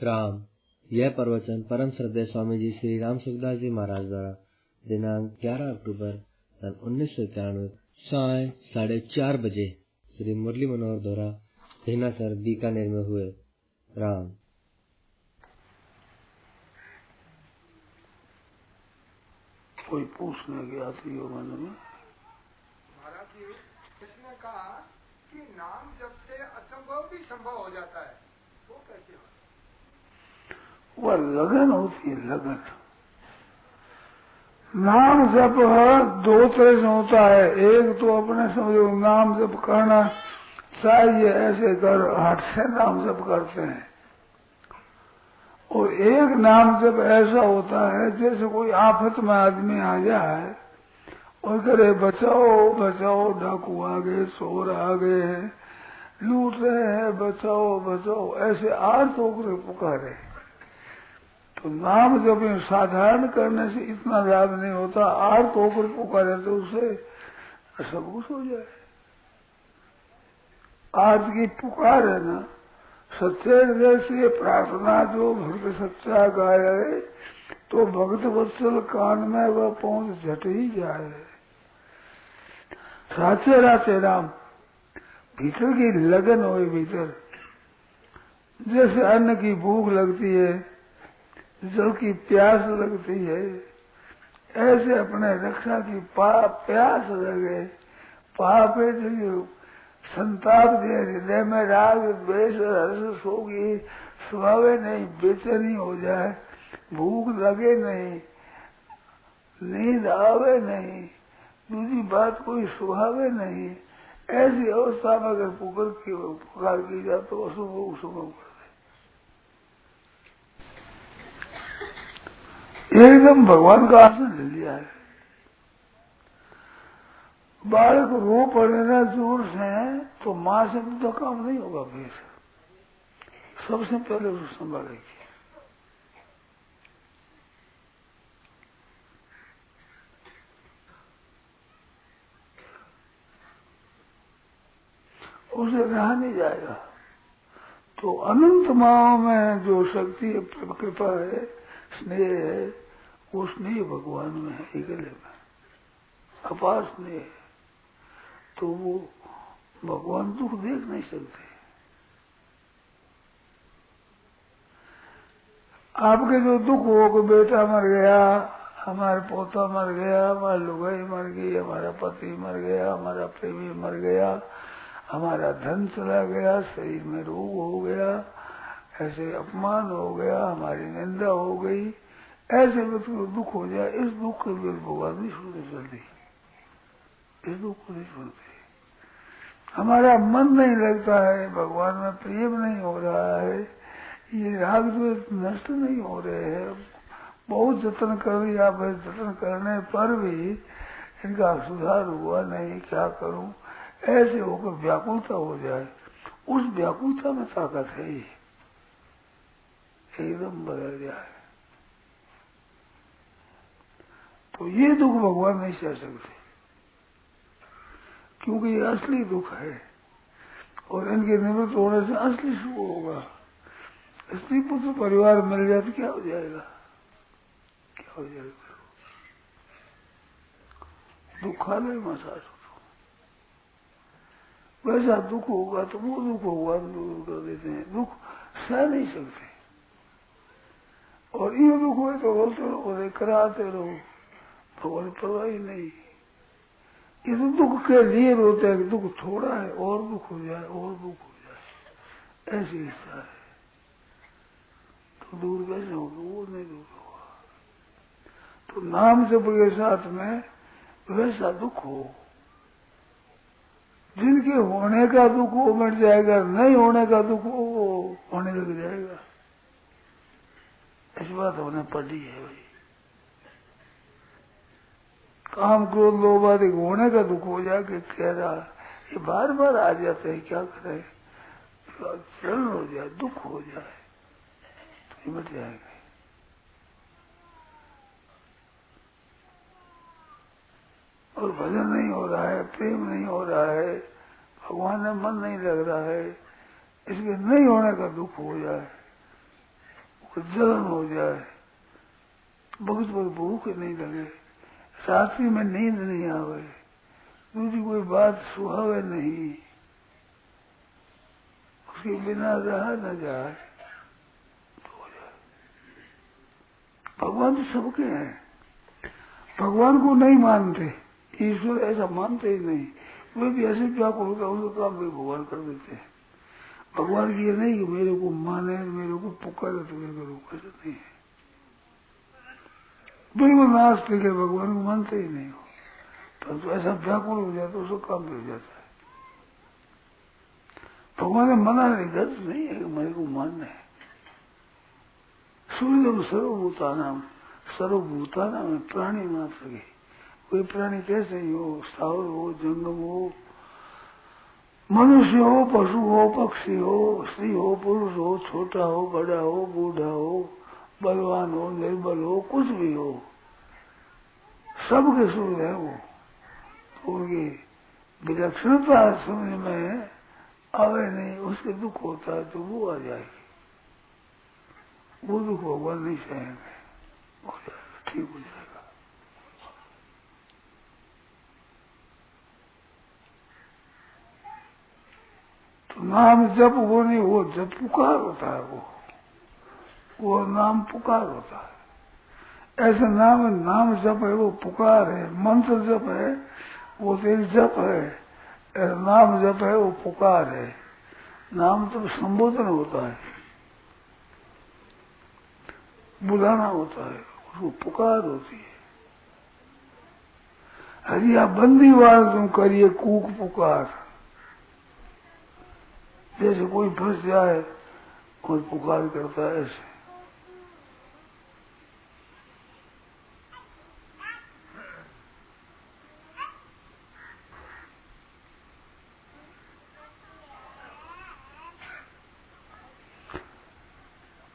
राम। यह प्रवचन परम श्रद्धेय स्वामी जी श्री राम सुखदास जी महाराज द्वारा दिनांक 11 अक्टूबर सन 1991 साय 4:30 बजे श्री मुरली मनोहर द्वारा भेनासर बीकानेर में हुए। राम। कोई पूछने गया थी मन में महाराज जी, इसने कहा कि नाम जब से असंभव भी संभव हो जाता है, वो कैसे हो? वह लगन होती है, लगन। नाम जप दो तरह से होता है। एक तो अपने समझो नाम जप करना चाहिए, ऐसे कर हाथ से नाम जप करते हैं। और एक नाम जब ऐसा होता है जैसे कोई आफत में आदमी आ जाए और करे बचाओ बचाओ, डाकू आ गए, चोर आ गए, लूट रहे हैं, बचाओ बचाओ, ऐसे आर्त होकर पुकारे। तो नाम जब साधारण करने से इतना लाभ नहीं होता, आर्त होकर पुकारे तो उसे सब कुछ हो जाए। आर्त की पुकार है ना, सच्चे हृदय से प्रार्थना जो भक्त सच्चा गाये, तो भक्त वत्सल कान में वह पहुंच झट ही जाए। साचे राचे राम, भीतर की लगन हो, भीतर जैसे अन्न की भूख लगती है, जल की प्यास लगती है, ऐसे अपने रक्षा की प्यास लगे। पाप संताप दे, हृदय में राग द्वेष हर्ष सोगी स्वभावे नहीं, बेचैनी हो जाए, भूख लगे नहीं, नींद आवे नहीं, दूसरी बात कोई सुहावे नहीं, ऐसी अवस्था में अगर पुकार की जाए तो अशुभ शुभ एकदम भगवान का आसन ले लिया है। बालक रो पड़े ना जोर से तो माँ से तो काम नहीं होगा, फिर सबसे पहले उसको संभालेगी। उसे रहा नहीं जाएगा। तो अनंत माओ में जो शक्ति कृपा है, स्नेह है, वो स्नेह भगवान में है, अकेले में अपार स्नेह है। तो वो भगवान दुख देख नहीं सकते। आपके जो दुख हो कि बेटा मर गया, हमारा पोता मर गया, हमारी लुगाई मर गई, हमारा पति मर गया, हमारा प्रेमी मर गया, हमारा धन चला गया, शरीर में रोग हो गया, ऐसे अपमान हो गया, हमारी निंदा हो गई, ऐसे व्यक्ति को दुख हो जाए, इस दुख के लिए भगवान नहीं सुनते जल्दी, इस दुख को नहीं सुनते। हमारा मन नहीं लगता है, भगवान में प्रेम नहीं हो रहा है, ये राग जो नष्ट नहीं हो रहे हैं, बहुत जतन कर लिया, जतन करने पर भी इनका सुधार हुआ नहीं, क्या करूं, ऐसे होकर व्याकुलता हो जाए। उस व्याकुलता में ताकत है, ही एकदम बदल जाए। तो ये दुख भगवान नहीं सह सकते, क्योंकि ये असली दुख है और इनके निवृत्त होने से असली सुख होगा। स्त्री पुत्र परिवार मिल जाए तो क्या हो जाएगा, क्या हो जाएगा, दुखालय में सास वैसा दुख होगा तो वो दुख भगवान दूर कर देते हैं। दुख सह नहीं सकते और ये दुख हुए तो बोलते रहो, कराते रहो, भगवान परवाह ही नहीं। ये तो दुख के लिए रोते हैं कि दुख थोड़ा है और दुख हो जाए, और दुख हो जाए, ऐसी इच्छा है। तो दूर कैसे होगा, वो नहीं दूर होगा। तो नाम जप के साथ में वैसा दुख हो, जिनके होने का दुख वो मिट जाएगा, नहीं होने का दुख वो होने लग जाएगा। इस बात होने पड़ी है भाई। काम क्रोध लोभ आदि होने का दुख हो जाए कि कह रहा, ये बार बार आ जाते हैं, क्या करें, जलन हो जाए, दुख हो जाए, तो मिट जाएगा। और भजन नहीं हो रहा है, प्रेम नहीं हो रहा है, भगवान में मन नहीं लग रहा है, इसलिए नहीं होने का दुख हो जाए जलन हो जाए, वक्त पर भूख नहीं लगे, रात्रि में नींद नहीं आवे, दूसरी कोई बात सुहावे नहीं, उसके बिना रहा न जाए तो हो जाए। भगवान तो सबके हैं, भगवान को नहीं मानते, ईश्वर ऐसा मानते ही नहीं, वे भी ऐसे व्याकुल होता उनका काम भी भगवान कर देते हैं। भगवान की ये नहीं कि मेरे को माने, मेरे को पुकारे तो मेरे को ऐसा नहीं है। बिल्कुल नास्तिक है, भगवान को मानते ही नहीं हो, परंतु ऐसा व्याकुल हो जाता है, उसका काम भी हो जाता है। भगवान ने मना नहीं, गलत नहीं है कि मेरे को मानना है। सूर्य सर्वभूतानाम में प्राणी मात्र के, कोई प्राणी कैसे ही हो, स्थावर हो, जंगम हो, मनुष्य हो, पशु हो, पक्षी हो, स्त्री हो, पुरुष हो, छोटा हो, बड़ा हो, बूढ़ा हो, बलवान हो, निर्बल हो, कुछ भी हो, सबके सूर्य है वो। तो उनकी विलक्षणता समझ में आवे नहीं, उसके दुख होता है तो वो आ जाएगी, वो दुख भगवान नहीं सहेंगे, हो जाएगा, ठीक हो जाएगा। तो नाम जप वो नहीं, वो जब पुकार होता है, वो नाम पुकार होता है। ऐसे नाम जप है, वो पुकार है, मंत्र जप है वो तेरी जप है, नाम जप है वो पुकार है। नाम तो संबोधन होता है, बुलाना होता है, उसको पुकार होती है। हरिया बंदीवाल तुम करिए कूक पुकार, जैसे कोई फंस जाए और पुकार करता है ऐसे।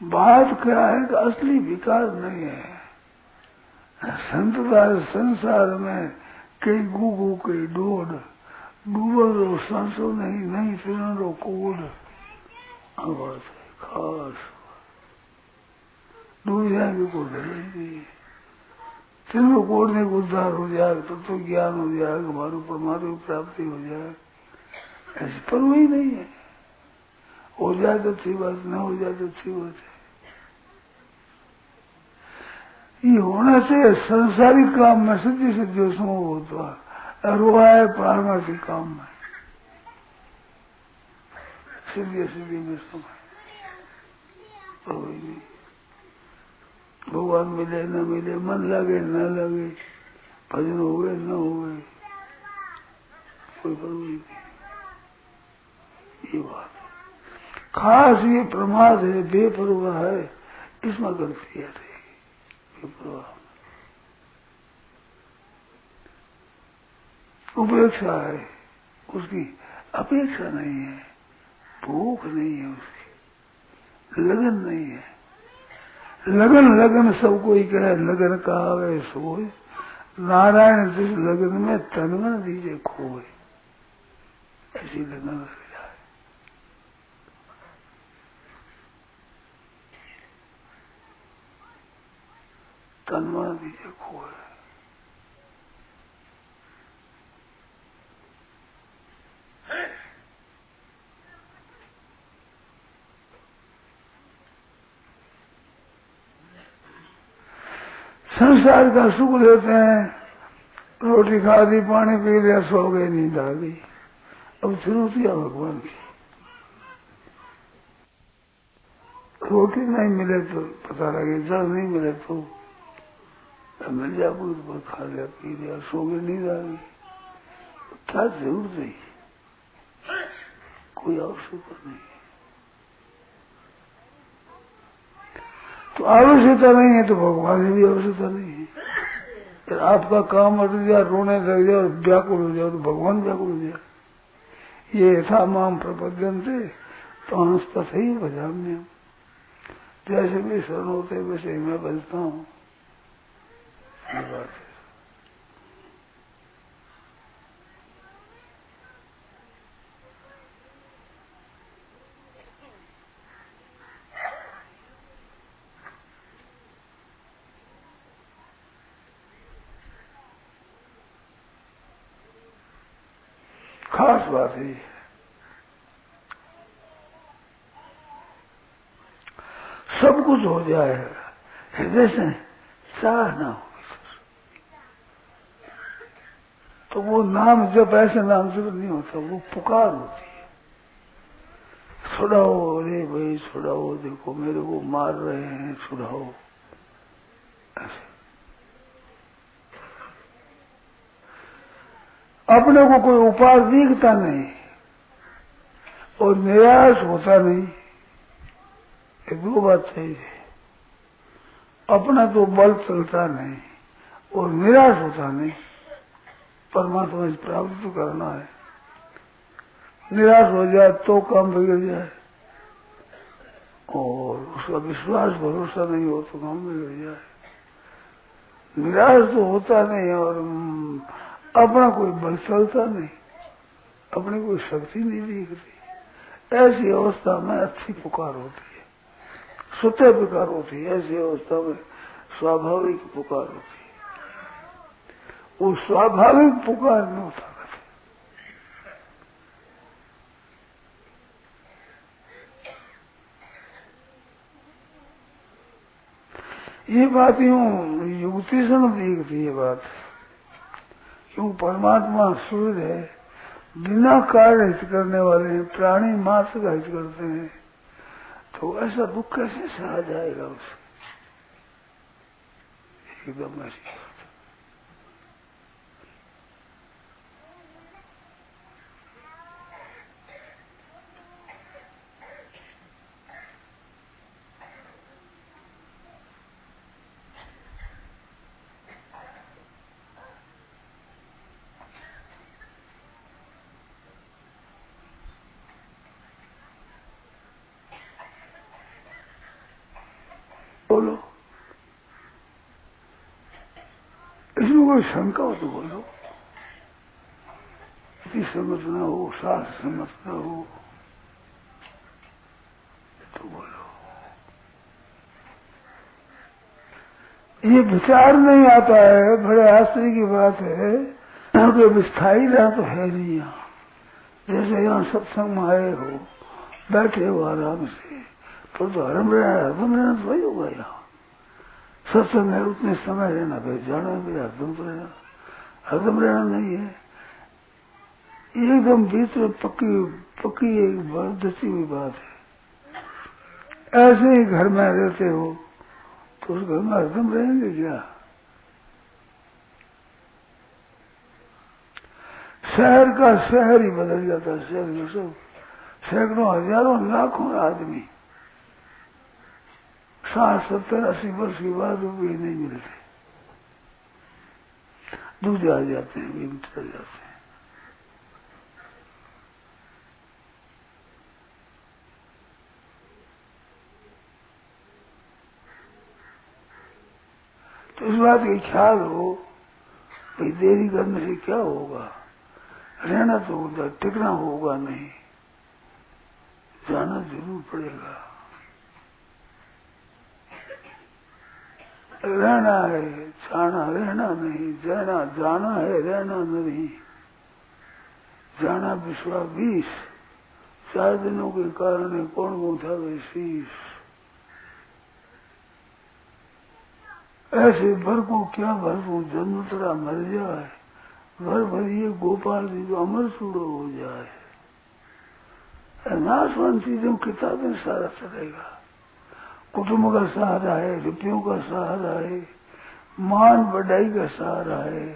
बात क्या है कि असली विकास नहीं है। संसार में कई गुगु कई डोड, डूबो सांसो नहीं फिरो कोड, आवाज खास डूब जाएंगे को डरेंगे। तीनों कोडने को उद्धार हो जाए तो ज्ञान हो जाए, हमारे परमात्मा की प्राप्ति हो जाए, ऐसी पर वही नहीं है। हो जाए तो अच्छी बात, न हो जाए तो अच्छी बात है। ये होना चाहिए संसारिक काम में सिद्धि सिद्धि समूह होता है, और वो है पारमार्थिक काम में सिद्धि में समय तो नहीं। भगवान मिले न मिले, मन लगे न लगे, भजन हुए न हुए, कोई परवाह नहीं। ये बात खास ये प्रमाद है, बेपरवाह है, इसमें गलती है। उपेक्षा है, उसकी अपेक्षा नहीं है, भूख नहीं है, उसकी लगन नहीं है। लगन सबको ही कहे, लगन कहावे सोए, नारायण जिस लगन में तनमन दीजिए खोए, ऐसी लगन लग जाए। तनमन दीजिए खोए। संसार का सुख लेते हैं, रोटी खा दी, पानी पी लिया, सो गए, नींद आ गई। अब चुनौती है भगवान की। रोटी नहीं मिले तो पता लगे, जल नहीं मिले तो मिल जाए, कोई खा लिया, पी लिया, सो गए, नींद आ गई। क्या जरूरत नहीं, कोई आवश्यकता नहीं। तो आवश्यकता नहीं है तो भगवान की भी आवश्यकता नहीं है। फिर आपका काम अट जाए, रोने लग जाए और व्याकुल हो जाए तो भगवान व्याकुल हो जाए। ये था माम प्रपद्यन्ते तो हंसता सही भजाम्य, जैसे भी शरण होते वैसे मैं बजता हूँ। ये बात है। खास बात है। सब कुछ हो जाए, हृदय से चाह ना हो तो वो नाम जब ऐसे नाम जब नहीं होता, वो पुकार होती है। छुड़ाओ, अरे भाई छुड़ाओ, देखो मेरे को मार रहे हैं, छुड़ाओ। ऐसे अपने को कोई उपाय दिखता नहीं और निराश होता नहीं, ये दो बात सही है। अपना तो बल चलता नहीं और निराश होता नहीं। परमात्मा से प्राप्त तो करना है। निराश हो जाए तो काम बिगड़ जाए और उसका विश्वास भरोसा नहीं हो तो काम बिगड़ जाए। निराश तो होता नहीं और अपना कोई बल चलता नहीं, अपनी कोई शक्ति नहीं दिखती। ऐसी अवस्था में अच्छी पुकार होती है, स्वतः पुकार होती है। ऐसी अवस्था में स्वाभाविक पुकार होती है। वो स्वाभाविक पुकार में उठा करते। ये बात यूं युक्ति से न दिखती है बात, क्यों परमात्मा सूर्य है, बिना कार्य हित करने वाले हैं, प्राणी मात्र का हित करते हैं, तो ऐसा दुख कैसे सहा जाएगा उसे? एकदम ऐसी बोलो, इसमें कोई शंका हो तो बोलो। समझना हो, शास्त्र समझना हो तो बोलो। ये विचार नहीं आता है, बड़े आश्चर्य की बात है। यहाँ कोई स्थायी रहा तो है नहीं। यहाँ जैसे यहाँ सत्संग में आए हो, बैठे हो आराम से, तो हरम रहना तो वही होगा। यहाँ सत्संग है, उतने समय रहना, फिर जाना, फिर हरदम तो रहना। हरदम रहना नहीं है, एकदम बीच में पक्की एक दसी हुई बात है। ऐसे ही घर में रहते हो तो उस घर में हरदम रहेंगे क्या? शहर का शहर ही बदल जाता है। शहर में सब सैकड़ों हजारों लाखों आदमी 60, 70, 80 वर्ष के बाद वो भी नहीं मिलते, दूसरे आ जाते हैं, भी चल जाते हैं। तो इस बात का ख्याल हो, भाई देरी करने से क्या होगा, रहना तो होगा, टिकना होगा नहीं, जाना जरूर पड़ेगा। रहना है, जाना रहना नहीं, जाना है, रहना नहीं। जाना विश्वा 20, 4 दिनों के कारण कौन था वे शीश। ऐसे भर को क्या भर को जन्म तेरा मर जाए, भर भरिए गोपाल जी जो अमर सूड़ो हो जाए। नाशवान चीजों किताबें सारा चलेगा, कुटुंब का सहारा है, रुपयों का सहारा है, मान बढ़ाई का सहारा है,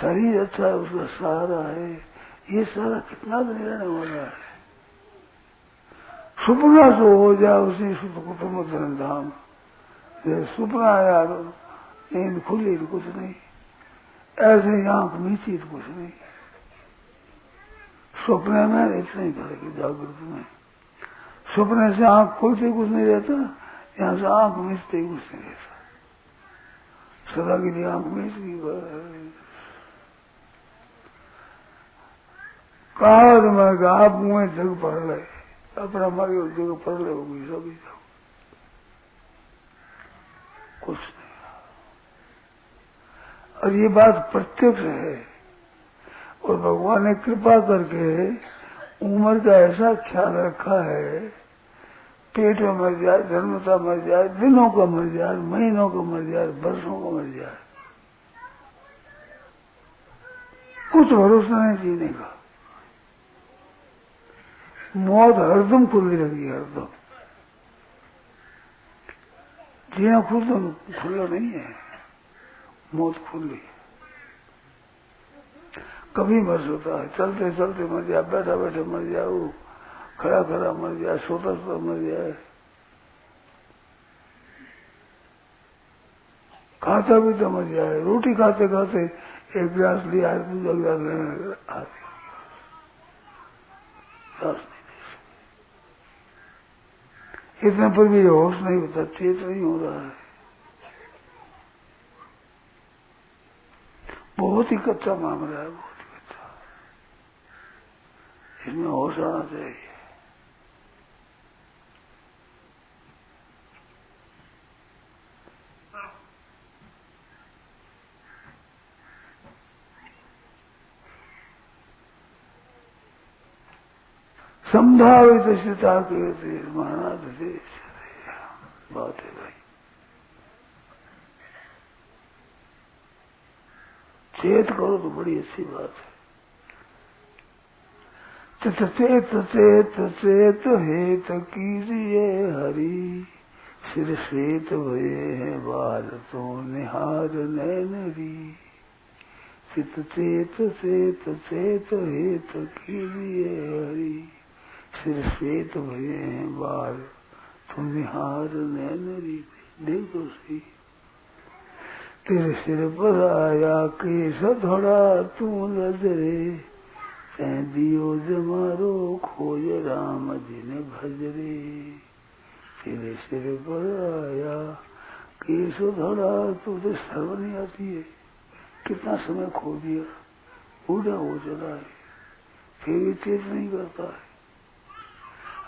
शरीर अच्छा है उसका सहारा है। ये सारा कितना दिन रहने वाला है। सुपना सो हो जाए उसी कुटुंब धन धाम। सुपना आया नींद खुली तो कुछ नहीं, ऐसे आंख मीची तो कुछ नहीं। सपने में इतना ही फर्क है, जागृत में। सपने से आंख खुलते कुछ नहीं रहता, यहाँ से आंख मीचते कुछ नहीं रहता। सदा के लिए आंख मीच गई, कहा तो मैं कहा आप मुँह जग पढ़ रहे, अपना मारे जगह पढ़ रहे होगी सभी कुछ नहीं। और ये बात प्रत्यक्ष है, और भगवान ने कृपा करके उम्र का ऐसा ख्याल रखा है, पेट में मर जाए, जन्मता मर जाए, दिनों का मर जाए, महीनों का मर जाए, वर्षों का मर जाए, कुछ भरोसा नहीं जीने का। मौत हरदम खुली रही, हरदम। जीना खुला नहीं है, मौत खुली। कभी मर सकता है, चलते चलते मर जाए, बैठा बैठे मर जाए, वो खड़ा खड़ा मर जाए, सोता सोता मर जाए, खाता भी तो मर जाए, रोटी खाते खाते एक गिलास लिया, दूसरा गिलास लेने इतने पर भी होश नहीं होता, चेत नहीं हो रहा है। बहुत ही कच्चा मामला है, बहुत ही कच्चा। इसमें होश आना चाहिए। संभावित सीता के महाराज बात है भाई। चेत करो तो बड़ी अच्छी बात है। चेत चेत चेत हेत कीजिए हरि, सिर श्वेत भये है बाल तो निहार नैनरी। चित चेत चेत चेत हेत कीजिए हरि, सिर श्वेत भये हैं बाल तुम निहार नैनरी। देखो सही, तेरे सिर पर आया केस धड़ा तू नजरे, तै दियो जमारो खोज राम जिन भजरे। तेरे सिर पर आया केस धड़ा, तुझे शर्म नहीं आती है? कितना समय खो दिया, बूढ़ा हो चला है, फिर भी चेत नहीं करता है,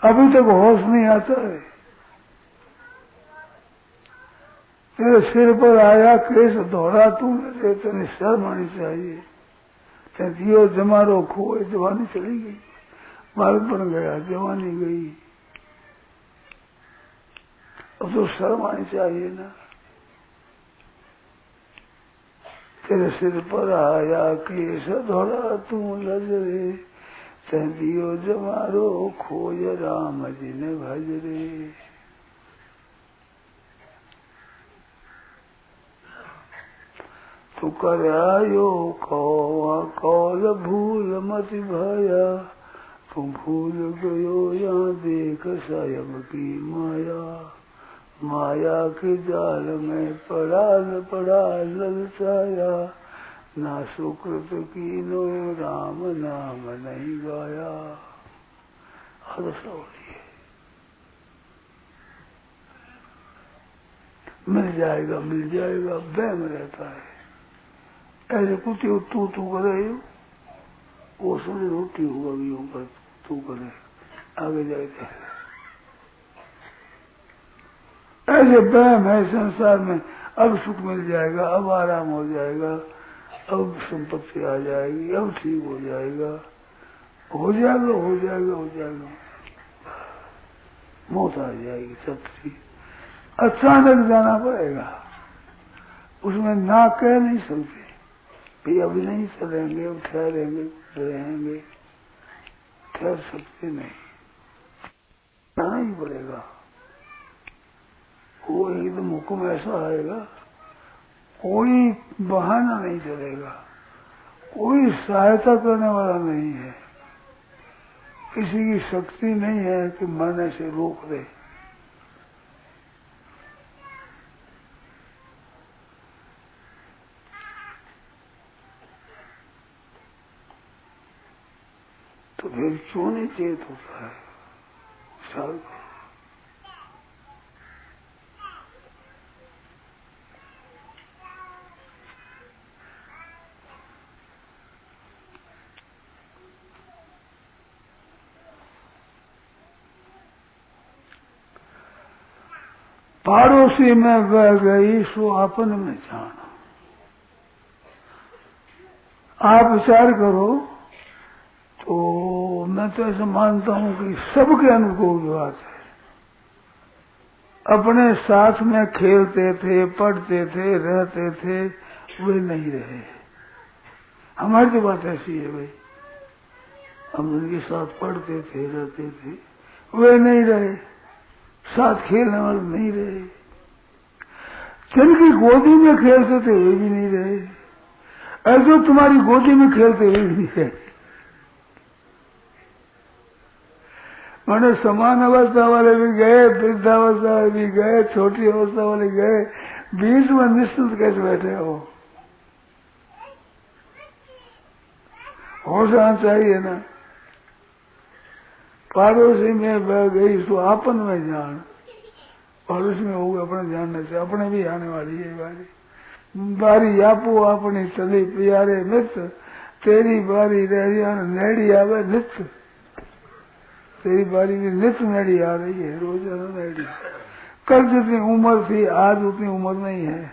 अभी तक होश नहीं आता है। तेरे सिर पर आया केस दौड़ा तूने, तेरे शर्म आनी चाहिए। ते दियो जमारो खोए, जवानी चली गई, बालपन गया, जवानी गई, अब तो शर्म आनी चाहिए ना। तेरे सिर पर आया केस दौड़ा तू नजरे, ते दियो जमारो खोज राम जिन भजरे। तू कर आयो कौआ कौल भूल मत भया, तू भूल गयो यहाँ देख सायब की माया। माया के जाल में पड़ा ललचाया, ना सुकृत की नो राम नाम नहीं गाया। मिल जाएगा वहम रहता है। ऐसे कुत्ते तू करे, वो समझ रोटी होगा भी होगा, तू करे आगे जाएगा। ऐसे वहम है संसार में, अब सुख मिल जाएगा, अब आराम हो जाएगा, अब संपत्ति आ जाएगी, अब ठीक हो जाएगा, हो जाएगा, मौत आ जाएगी, सब ठीक। अचानक जाना पड़ेगा, उसमें ना कह नहीं सकते भाई अभी नहीं चलेंगे, अब ठहरेंगे, रहेंगे, ठहर सकते नहीं, जाना ही पड़ेगा। वो एकदम हुक्म ऐसा आएगा, कोई बहाना नहीं चलेगा, कोई सहायता करने वाला नहीं है, किसी की शक्ति नहीं है कि मरने से रोक दे। तो फिर क्यों नहीं चेत होता है? साल पाड़ोसी में बह गई सो आपन में जाना। आप विचार करो, तो मैं तो ऐसा मानता हूँ कि सबके अनुकूल बात है। अपने साथ में खेलते थे, पढ़ते थे, रहते थे, वे नहीं रहे। हमारी तो बात ऐसी है भाई, हम उनके साथ पढ़ते थे, रहते थे, वे नहीं रहे। साथ खेलने वाले नहीं रहे। जिनकी गोदी में खेलते थे वे भी नहीं रहे। ऐसे तुम्हारी गोदी में खेलते हुए भी नहीं रहे। मैंने समान अवस्था वाले भी गए, वृद्धावस्था वाले भी गए, छोटी अवस्था वाले गए, बीच में निश्चिंत कैसे बैठे हो? होश आना चाहिए ना। पड़ोसी में बह गई सो आपन में जान, पड़ोसी में होगा अपने जानने से, अपने भी आने वाली है बारी। बारी आपो अपनी चली प्यारे मित्र, तेरी बारी रह जान नेड़ी आवे नित्य। तेरी बारी में नित्य नेड़ी आ रही है, रोजाना नेड़ी। कल जितनी उम्र थी आज उतनी उम्र नहीं है।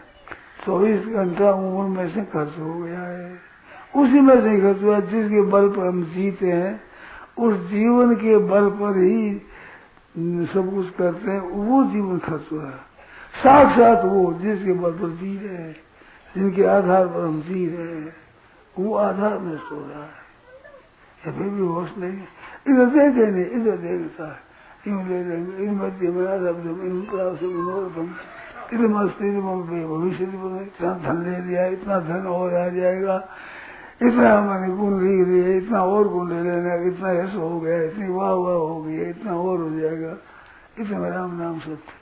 24 घंटा उम्र में से खर्च हो गया है। उसी में से खर्च हुआ जिसके बल पर हम जीते हैं। उस जीवन के बल पर ही सब कुछ करते हैं, वो जीवन खर्च हुआ है। साक्षात वो जिसके बल पर जी रहे हैं, जिनके आधार पर हम जी रहे हैं, वो आधार में सो रहा है। फिर भी होश नहीं है। इधर देखे नहीं, इधर देखता है। यूं ले लेंगे इन मध्य में इतने मस्ती भविष्य इतना धन ले लिया, इतना धन और आ जाएगा, इतना मैंने गुण लिख लिए, इतना और गुण ले लेना, इतना ऐसा हो गया, इतनी वाह वाह हो गई, इतना और हो जाएगा। इतना राम नाम सत्य।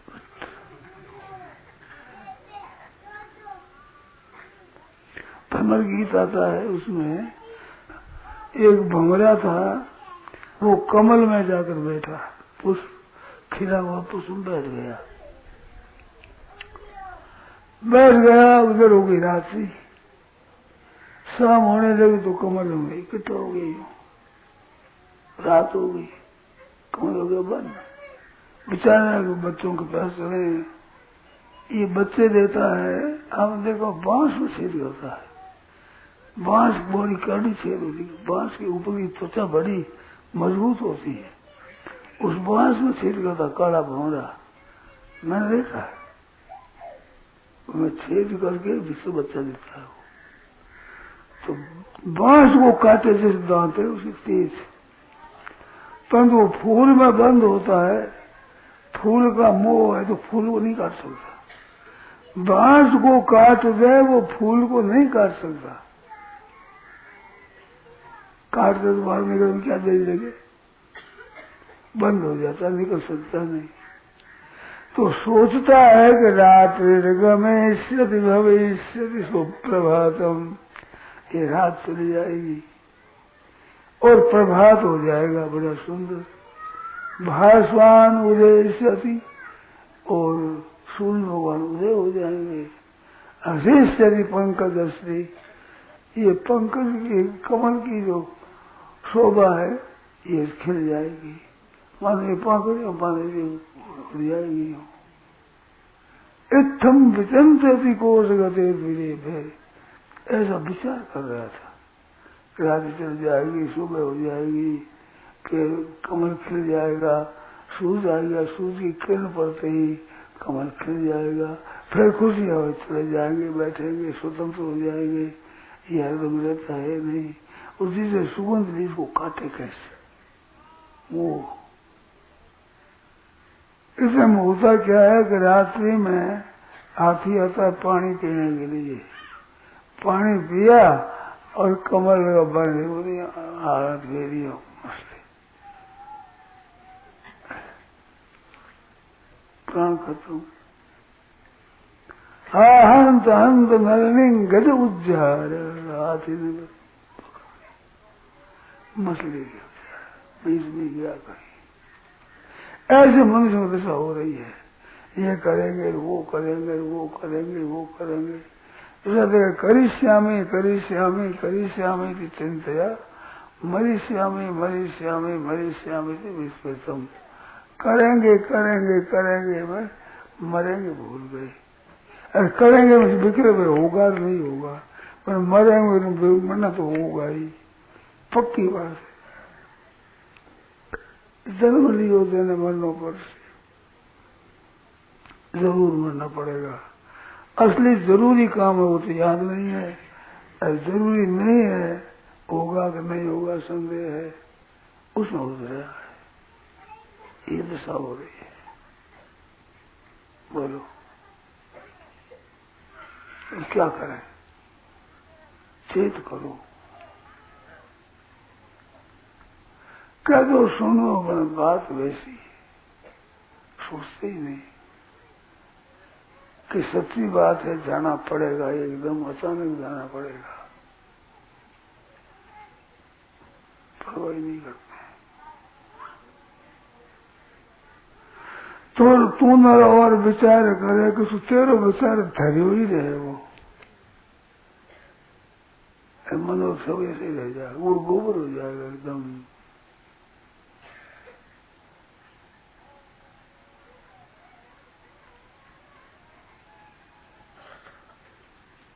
भ्रमर गीत आता है, उसमें एक भंवरा था, वो कमल में जाकर बैठा, पुष्प खिला हुआ पुष्प बैठ गया। उधर हो गई रात्रि, शाम होने लगी तो कमल हो गई, इकट्ठा हो गई, रात हो गई, कमल हो गया बंद। बेचारे बच्चों के पास चले, ये बच्चे देता है। आप देखो बांस में छेद होता है, बांस बड़ी कड़ी छेद होती है, बांस के ऊपर की त्वचा बड़ी मजबूत होती है, उस बांस में छेद करता काला भंवरा मैंने देखा है। मैं छेद करके जिससे बच्चा देता है, तो बांस को काटे जैसे दांत है उसकी तेज, परंतु वो फूल में बंद होता है। फूल का मोह है तो फूल को नहीं काट सकता। बांस को काट दे वो फूल को नहीं काट सकता। काट दे तो बाहर निकल क्या दे लगे, बंद हो जाता, निकल सकता नहीं। तो सोचता है कि रात्रि गमेष्यति भविष्यति सुप्रभातम, ये रात चली जाएगी और प्रभात हो जाएगा बड़ा सुंदर। भास्वान उदयष्यति, और सूर्य भगवान उदय हो जाएंगे। अशिष्यति पंकजश्री, ये पंकज की कमल की जो शोभा है ये खिल जाएगी, माने पाकड़ियां पाने उड़ जाएगी। इत्थम विचंती कोश गते विरे, ऐसा विचार कर रहा था। रात चल जाएगी, सुबह हो जाएगी, फिर कमल खिल जाएगा, सूरज आएगा, सूरज की किरण पड़ते ही कमल खिल जाएगा, फिर खुशियां हो चले जाएंगे, बैठेंगे, स्वतंत्र हो जाएंगे। यह हरदम रहता है नहीं, और जिसे सुगंध ली इसको काटे कैसे? वो इसमें होता क्या है कि रात्रि में हाथी आता है पानी पीने के लिए, पानी पिया और कमल का बंद हो रही हालत फेरी हो मस्ती, प्राण खत्म। हंत हंत नलिनी गज उज्जार, हाथी ने मछली बीच में गया कहीं। ऐसे मनुष्य में दशा हो रही है, ये करेंगे वो करेंगे, वो करेंगे वो करेंगे। ऐसा देखा करिष्यामि करिष्यामि करिष्यामि की चिंतया मरिष्यामि मरिष्यामि मरिष्यामि विस्मृतम, करेंगे करेंगे करेंगे में मरेंगे भूल गए। अरे करेंगे बिखरे हुए होगा नहीं होगा, पर मरेंगे मरना तो होगा ही, पक्की बात है। जन्म लियो देने मरनों पर जरूर मरना पड़ेगा। असली जरूरी काम है वो तो याद नहीं है, जरूरी नहीं है, होगा कि नहीं होगा संदेह है, उसमें उतरा है। ये दशा हो रही है। बोलो क्या करें? चेत करो, कह दो सुनो, बात वैसी सोचते ही नहीं कि सच्ची बात है, जाना पड़ेगा, एकदम अचानक जाना पड़ेगा, परवाह नहीं करते। तो तू न और विचार करे कि तेरो विचार धैर्य ही रहे, वो मनो सब ऐसे ही रह जाएगा, वो गोबर हो जाएगा एकदम।